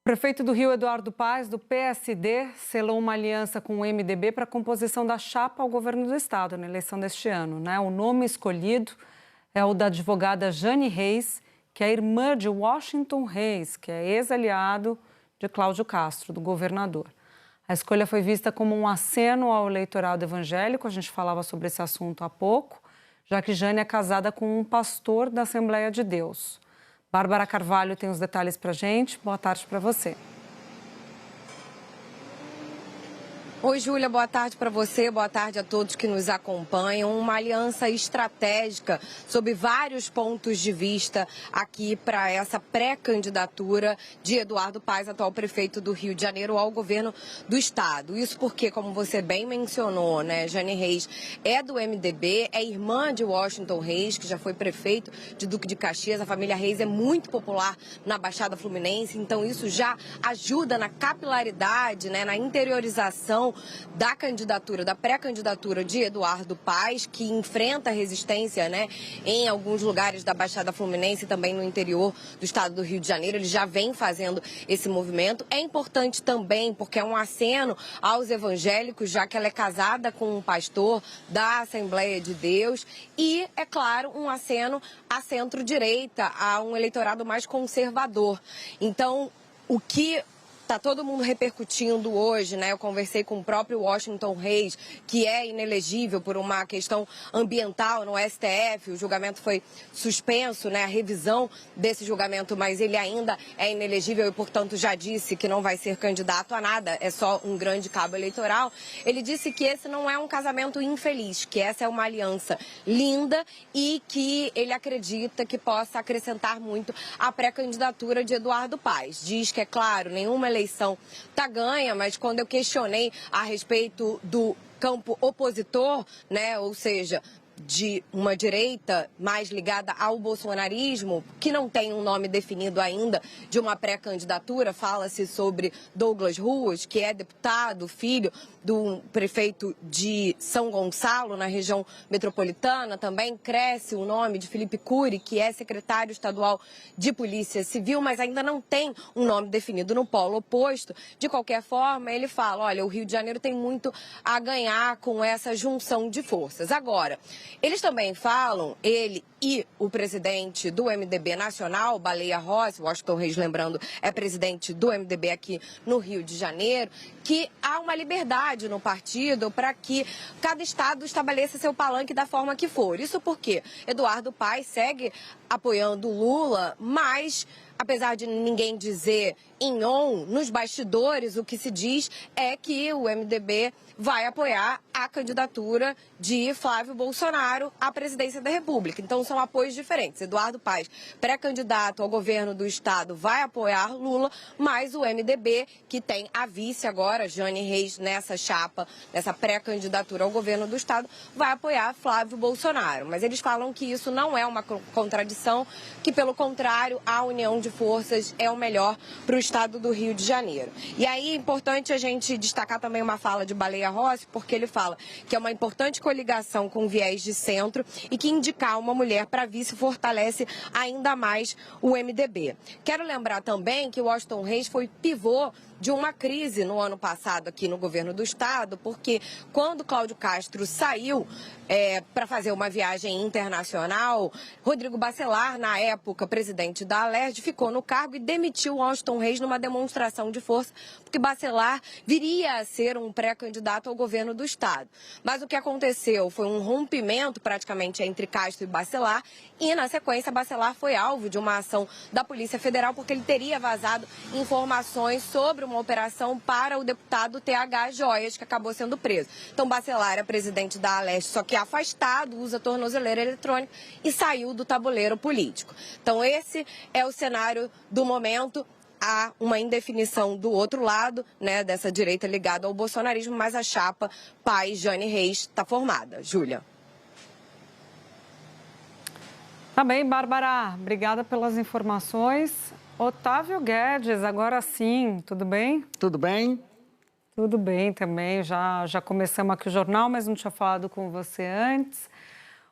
O prefeito do Rio, Eduardo Paes, do PSD, selou uma aliança com o MDB para a composição da chapa ao governo do estado na eleição deste ano, né? O nome escolhido é o da advogada Jane Reis, que é irmã de Washington Reis, que é ex-aliado de Cláudio Castro, do governador. A escolha foi vista como um aceno ao eleitorado evangélico, a gente falava sobre esse assunto há pouco, já que Jane é casada com um pastor da Assembleia de Deus. Bárbara Carvalho tem os detalhes para a gente. Boa tarde para você. Oi, Júlia, boa tarde para você, boa tarde a todos que nos acompanham. Uma aliança estratégica sob vários pontos de vista aqui para essa pré-candidatura de Eduardo Paes, atual prefeito do Rio de Janeiro, ao governo do estado. Isso porque, como você bem mencionou, né, Jane Reis é do MDB, é irmã de Washington Reis, que já foi prefeito de Duque de Caxias. A família Reis é muito popular na Baixada Fluminense, então isso já ajuda na capilaridade, né, na interiorização da candidatura, da pré-candidatura de Eduardo Paes, que enfrenta resistência, né, em alguns lugares da Baixada Fluminense e também no interior do estado do Rio de Janeiro. Ele já vem fazendo esse movimento. É importante também porque é um aceno aos evangélicos, já que ela é casada com um pastor da Assembleia de Deus e, é claro, um aceno à centro-direita, a um eleitorado mais conservador. Então, o que está todo mundo repercutindo hoje, né? Eu conversei com o próprio Washington Reis, que é inelegível por uma questão ambiental no STF. O julgamento foi suspenso, né? A revisão desse julgamento, mas ele ainda é inelegível e, portanto, já disse que não vai ser candidato a nada, é só um grande cabo eleitoral. Ele disse que esse não é um casamento infeliz, que essa é uma aliança linda e que ele acredita que possa acrescentar muito à pré-candidatura de Eduardo Paes. Diz que, é claro, nenhuma eleição tá ganha, mas quando eu questionei a respeito do campo opositor, né, ou seja, de uma direita mais ligada ao bolsonarismo, que não tem um nome definido ainda de uma pré-candidatura, fala-se sobre Douglas Ruas, que é deputado, filho do prefeito de São Gonçalo, na região metropolitana. Também cresce o nome de Felipe Cury, que é secretário estadual de Polícia Civil, mas ainda não tem um nome definido no polo oposto. De qualquer forma, ele fala, olha, o Rio de Janeiro tem muito a ganhar com essa junção de forças. Agora, eles também falam, ele e o presidente do MDB nacional, Baleia Rossi, Washington Reis, lembrando, é presidente do MDB aqui no Rio de Janeiro, que há uma liberdade no partido para que cada estado estabeleça seu palanque da forma que for. Isso porque Eduardo Paes segue apoiando Lula, mas, apesar de ninguém dizer em on, nos bastidores, o que se diz é que o MDB vai apoiar a candidatura de Flávio Bolsonaro à presidência da República. Então, são apoios diferentes. Eduardo Paes, pré-candidato ao governo do estado, vai apoiar Lula, mas o MDB, que tem a vice agora, Jane Reis, nessa chapa, nessa pré-candidatura ao governo do estado, vai apoiar Flávio Bolsonaro. Mas eles falam que isso não é uma contradição, que, pelo contrário, a união de forças é o melhor para o estado do Rio de Janeiro. E aí é importante a gente destacar também uma fala de Baleia Rossi, porque ele fala que é uma importante coligação com viés de centro e que indicar uma mulher para vice fortalece ainda mais o MDB. Quero lembrar também que o Washington Reis foi pivô de uma crise no ano passado aqui no governo do estado, porque quando Cláudio Castro saiu para fazer uma viagem internacional, Rodrigo Bacelar, na época presidente da Alerj, ficou no cargo e demitiu Washington Reis numa demonstração de força, porque Bacelar viria a ser um pré-candidato ao governo do estado. Mas o que aconteceu foi um rompimento praticamente entre Castro e Bacelar e, na sequência, Bacelar foi alvo de uma ação da Polícia Federal porque ele teria vazado informações sobre uma operação para o deputado TH Joias, que acabou sendo preso. Então, Bacelar é presidente da Alerj, só que afastado, usa tornozeleira eletrônica e saiu do tabuleiro político. Então, esse é o cenário do momento. Há uma indefinição do outro lado, né, dessa direita ligada ao bolsonarismo, mas a chapa Paes-Jane Reis está formada. Júlia. Tá bem, Bárbara. Obrigada pelas informações. Otávio Guedes, agora sim, tudo bem? Tudo bem? Tudo bem também. Já começamos aqui o jornal, mas não tinha falado com você antes.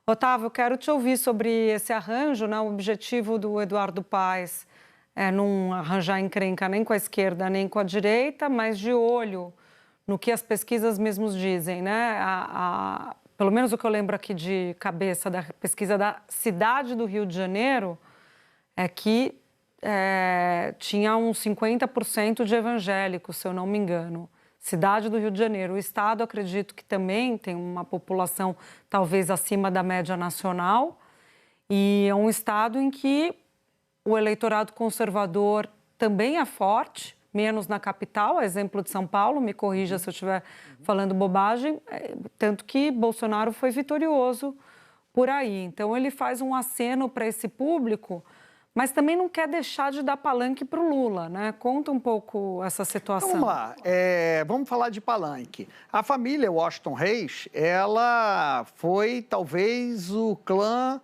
Otávio, quero te ouvir sobre esse arranjo, né? O objetivo do Eduardo Paes não arranjar encrenca nem com a esquerda nem com a direita, mas de olho no que as pesquisas mesmos dizem, né? Pelo menos o que eu lembro aqui de cabeça da pesquisa da cidade do Rio de Janeiro é que tinha uns 50% de evangélicos, se eu não me engano. Cidade do Rio de Janeiro. O estado, acredito que também tem uma população talvez acima da média nacional, e é um estado em que o eleitorado conservador também é forte, menos na capital, exemplo de São Paulo, me corrija se eu estiver falando bobagem, tanto que Bolsonaro foi vitorioso por aí. Então, ele faz um aceno para esse público, mas também não quer deixar de dar palanque para o Lula, né? Conta um pouco essa situação. Vamos lá, vamos falar de palanque. A família Washington Reis, ela foi talvez o clã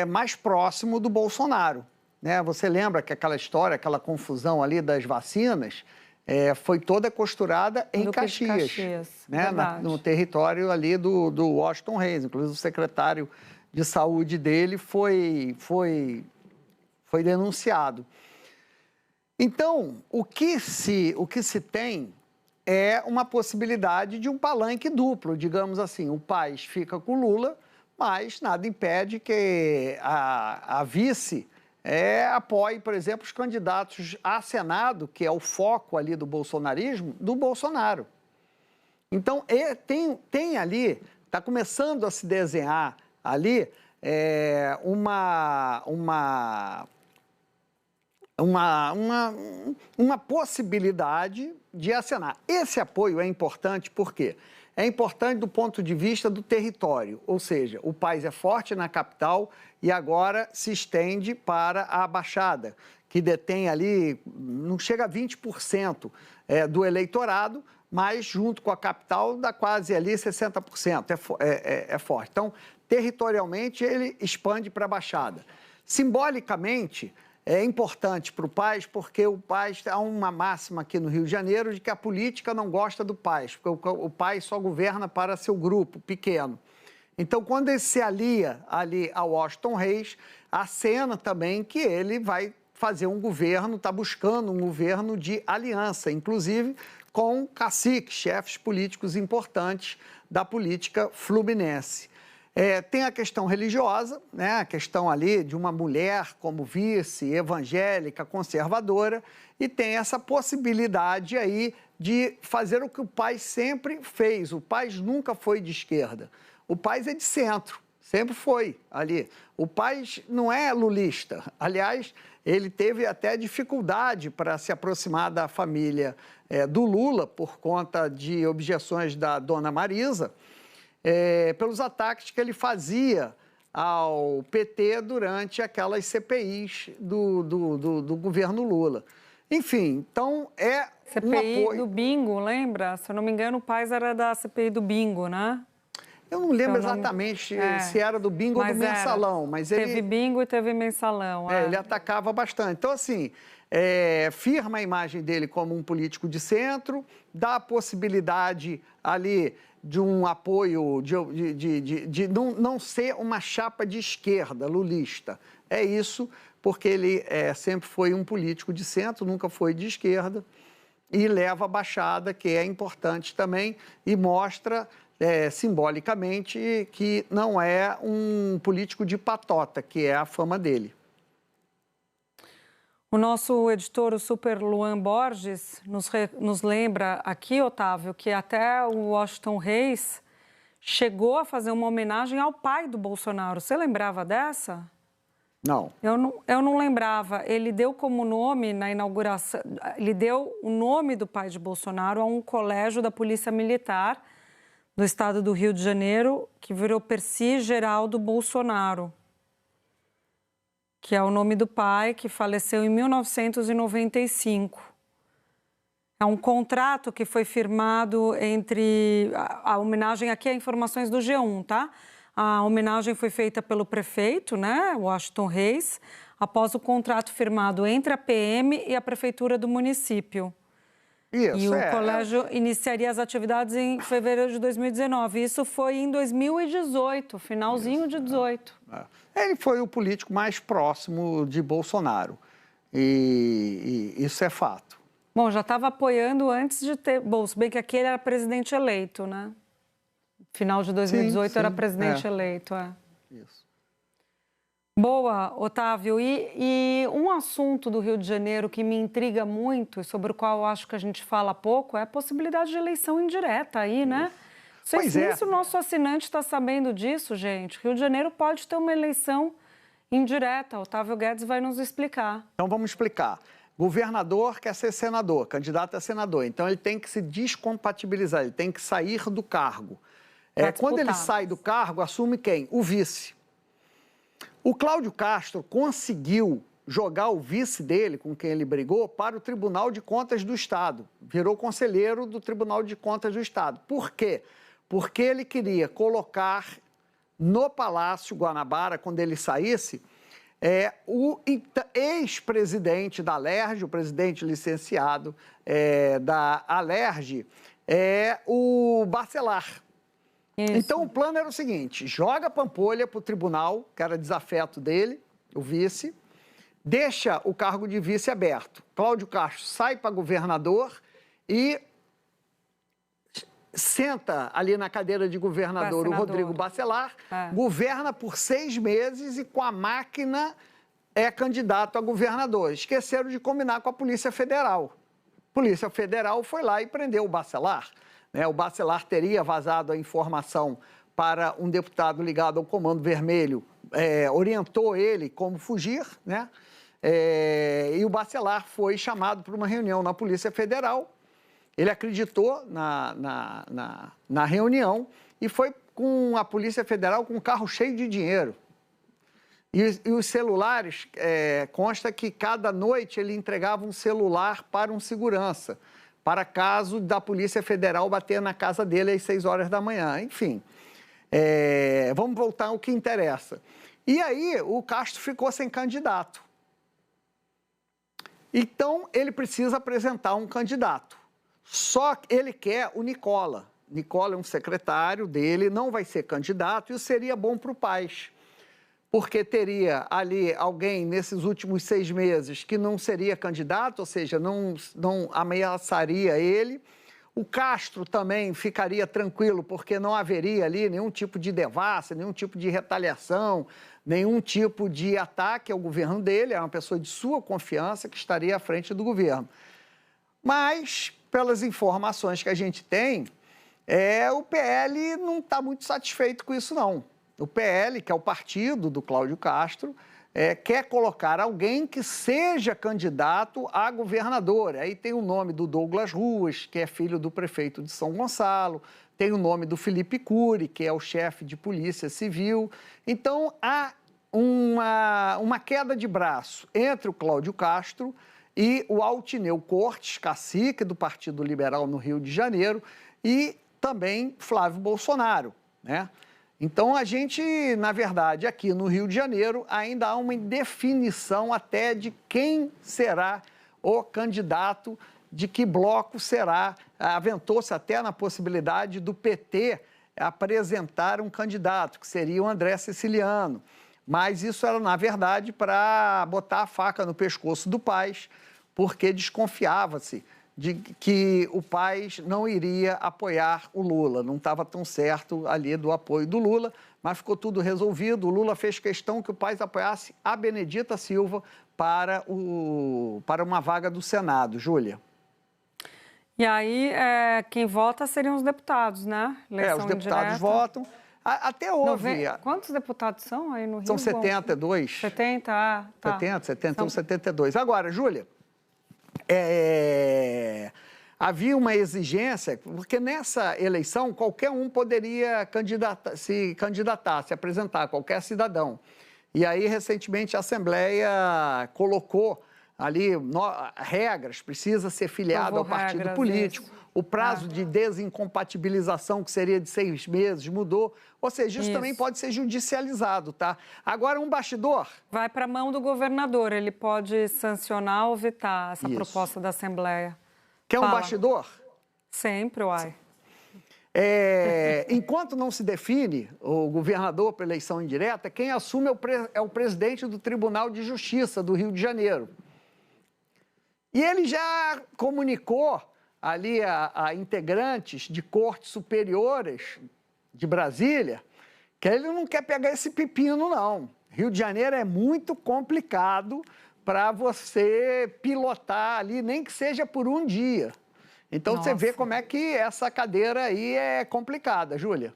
mais próximo do Bolsonaro, né? Você lembra que aquela história, aquela confusão ali das vacinas, foi toda costurada em Caxias, né? No território ali do Washington Reis. Inclusive o secretário de saúde dele foi denunciado. Então, o que se tem é uma possibilidade de um palanque duplo, digamos assim. O Paes fica com o Lula, mas nada impede que a vice apoie, por exemplo, os candidatos a Senado, que é o foco ali do bolsonarismo, do Bolsonaro. Então, tem ali, está começando a se desenhar ali uma possibilidade de acenar. Esse apoio é importante por quê? É importante do ponto de vista do território, ou seja, o Paes é forte na capital e agora se estende para a Baixada, que detém ali, não chega a 20% do eleitorado, mas junto com a capital dá quase ali 60%, é forte. Então, territorialmente, ele expande para a Baixada. Simbolicamente, é importante para o Paes, porque o Paes há uma máxima aqui no Rio de Janeiro de que a política não gosta do Paes, porque o Paes só governa para seu grupo pequeno. Então, quando ele se alia ali ao Washington Reis, acena também que ele vai fazer um governo, está buscando um governo de aliança, inclusive com caciques, chefes políticos importantes da política fluminense. Tem a questão religiosa, né? A questão ali de uma mulher como vice, evangélica, conservadora, e tem essa possibilidade aí de fazer o que o Paes sempre fez. O Paes nunca foi de esquerda. O Paes é de centro, sempre foi ali. O Paes não é lulista. Aliás, ele teve até dificuldade para se aproximar da família do Lula por conta de objeções da dona Marisa, pelos ataques que ele fazia ao PT durante aquelas CPIs do governo Lula. Enfim, então CPI um apoio... do bingo, lembra? Se eu não me engano, o Paes era da CPI do bingo, né? Eu não lembro exatamente se era do bingo ou do mensalão, mas ele... Teve bingo e teve mensalão. Ele atacava bastante. Então, assim, firma a imagem dele como um político de centro, dá a possibilidade ali de um apoio, de não ser uma chapa de esquerda, lulista. É isso, porque ele sempre foi um político de centro, nunca foi de esquerda, e leva a Baixada, que é importante também, e mostra simbolicamente que não é um político de patota, que é a fama dele. O nosso editor, o Super Luan Borges, nos lembra aqui, Otávio, que até o Washington Reis chegou a fazer uma homenagem ao pai do Bolsonaro. Você lembrava dessa? Não. Eu não lembrava. Ele deu como nome na inauguração, ele deu o nome do pai de Bolsonaro a um colégio da Polícia Militar do estado do Rio de Janeiro, que virou Percy Geraldo Bolsonaro, que é o nome do pai, que faleceu em 1995. É um contrato que foi firmado entre... A homenagem aqui é informações do G1, tá? A homenagem foi feita pelo prefeito, né, Washington Reis, após o contrato firmado entre a PM e a prefeitura do município. Isso, e o colégio iniciaria as atividades em fevereiro de 2019. Isso foi em 2018, finalzinho de 2018. Ele foi o político mais próximo de Bolsonaro. E isso é fato. Bom, já estava apoiando antes de ter... Bom, se bem que aquele era presidente eleito, né? Final de 2018 era presidente eleito, Isso. Boa, Otávio. E um assunto do Rio de Janeiro que me intriga muito e sobre o qual eu acho que a gente fala pouco é a possibilidade de eleição indireta aí, né? Não sei se o nosso assinante está sabendo disso, gente. Rio de Janeiro pode ter uma eleição indireta. Otávio Guedes vai nos explicar. Então, vamos explicar. Governador quer ser senador, candidato a senador. Então, ele tem que se descompatibilizar, ele tem que sair do cargo. Quando ele sai do cargo, assume quem? O vice. O Cláudio Castro conseguiu jogar o vice dele, com quem ele brigou, para o Tribunal de Contas do Estado. Virou conselheiro do Tribunal de Contas do Estado. Por quê? Porque ele queria colocar no Palácio Guanabara, quando ele saísse, o ex-presidente da Alerj, o presidente licenciado da Alerj, o Bacelar. Isso. Então, o plano era o seguinte, joga a Pampolha para o tribunal, que era desafeto dele, o vice, deixa o cargo de vice aberto. Cláudio Castro sai para governador e senta ali na cadeira de governador o Rodrigo Bacelar, governa por 6 meses e com a máquina é candidato a governador. Esqueceram de combinar com a Polícia Federal. A Polícia Federal foi lá e prendeu o Bacelar. O Bacelar teria vazado a informação para um deputado ligado ao Comando Vermelho, orientou ele como fugir, né? E o Bacelar foi chamado para uma reunião na Polícia Federal. Ele acreditou na reunião e foi com a Polícia Federal com um carro cheio de dinheiro. E os celulares, consta que cada noite ele entregava um celular para um segurança, para caso da Polícia Federal bater na casa dele às 6 horas da manhã. Enfim, vamos voltar ao que interessa. E aí o Castro ficou sem candidato. Então, ele precisa apresentar um candidato. Só que ele quer o Nicola. Nicola é um secretário dele, não vai ser candidato, e isso seria bom para o Paes, porque teria ali alguém nesses últimos 6 meses que não seria candidato, ou seja, não ameaçaria ele. O Castro também ficaria tranquilo, porque não haveria ali nenhum tipo de devassa, nenhum tipo de retaliação, nenhum tipo de ataque ao governo dele, é uma pessoa de sua confiança que estaria à frente do governo. Mas, pelas informações que a gente tem, o PL não está muito satisfeito com isso, não. O PL, que é o partido do Cláudio Castro, quer colocar alguém que seja candidato a governador. Aí tem o nome do Douglas Ruas, que é filho do prefeito de São Gonçalo, tem o nome do Felipe Cury, que é o chefe de polícia civil. Então, há uma queda de braço entre o Cláudio Castro e o Altineu Cortes, cacique do Partido Liberal no Rio de Janeiro, e também Flávio Bolsonaro, né? Então, a gente, na verdade, aqui no Rio de Janeiro, ainda há uma indefinição até de quem será o candidato, de que bloco será. Aventou-se até na possibilidade do PT apresentar um candidato, que seria o André Siciliano. Mas isso era, na verdade, para botar a faca no pescoço do Paes, porque desconfiava-se de que o Paes não iria apoiar o Lula. Não estava tão certo ali do apoio do Lula, mas ficou tudo resolvido. O Lula fez questão que o Paes apoiasse a Benedita Silva para uma vaga do Senado. Júlia. E aí, quem vota seriam os deputados, né? Eleição os deputados indireta. Votam. Até houve... Quantos deputados são aí no Rio? São 72. 70, tá. 70, 72. Agora, Júlia, havia uma exigência, porque nessa eleição qualquer um poderia se candidatar, se apresentar, qualquer cidadão. E aí, recentemente, a Assembleia colocou ali regras, precisa ser filiado ao partido político. Isso. O prazo de desincompatibilização, que seria de 6 meses, mudou. Ou seja, isso também pode ser judicializado, tá? Agora, um bastidor... Vai para a mão do governador, ele pode sancionar ou vetar essa proposta da Assembleia. Quer um bastidor? Sempre, uai. Enquanto não se define o governador para eleição indireta, quem assume é o presidente do Tribunal de Justiça do Rio de Janeiro. E ele já comunicou ali a integrantes de cortes superiores de Brasília que ele não quer pegar esse pepino, não. Rio de Janeiro é muito complicado para você pilotar ali, nem que seja por um dia. Então, você vê como é que essa cadeira aí é complicada, Júlia.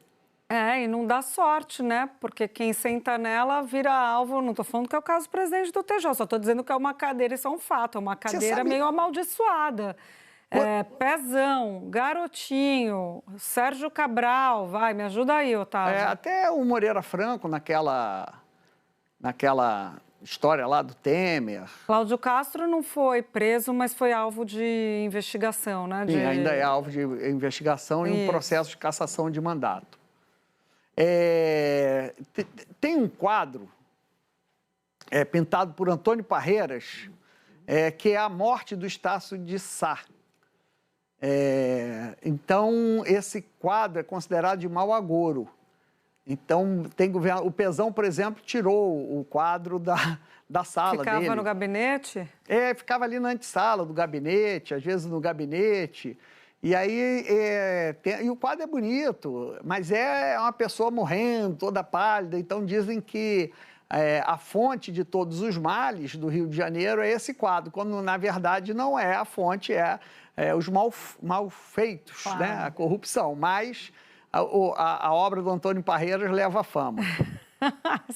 E não dá sorte, né? Porque quem senta nela vira alvo. Não estou falando que é o caso do presidente do TJ, só estou dizendo que é uma cadeira, isso é um fato, é uma cadeira meio amaldiçoada. Pezão, Garotinho, Sérgio Cabral, vai, me ajuda aí, Otávio. Até o Moreira Franco, naquela história lá do Temer. Cláudio Castro não foi preso, mas foi alvo de investigação, né? Sim, ainda é alvo de investigação e um processo de cassação de mandato. Tem um quadro pintado por Antônio Parreiras, que é a morte do Estácio de Sá. Então, esse quadro é considerado de mau agouro. Então, o Pezão, por exemplo, tirou o quadro da sala dele. Ficava no gabinete? Ficava ali na antessala do gabinete, às vezes no gabinete. E aí, e o quadro é bonito, mas é uma pessoa morrendo, toda pálida. Então, dizem que a fonte de todos os males do Rio de Janeiro é esse quadro, quando, na verdade, não é. A fonte os malfeitos, claro, né? A corrupção. Mas a obra do Antônio Parreiras leva a fama.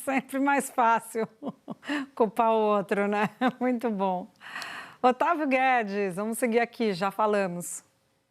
Sempre mais fácil culpar o outro, né? Muito bom. Otávio Guedes, vamos seguir aqui, já falamos.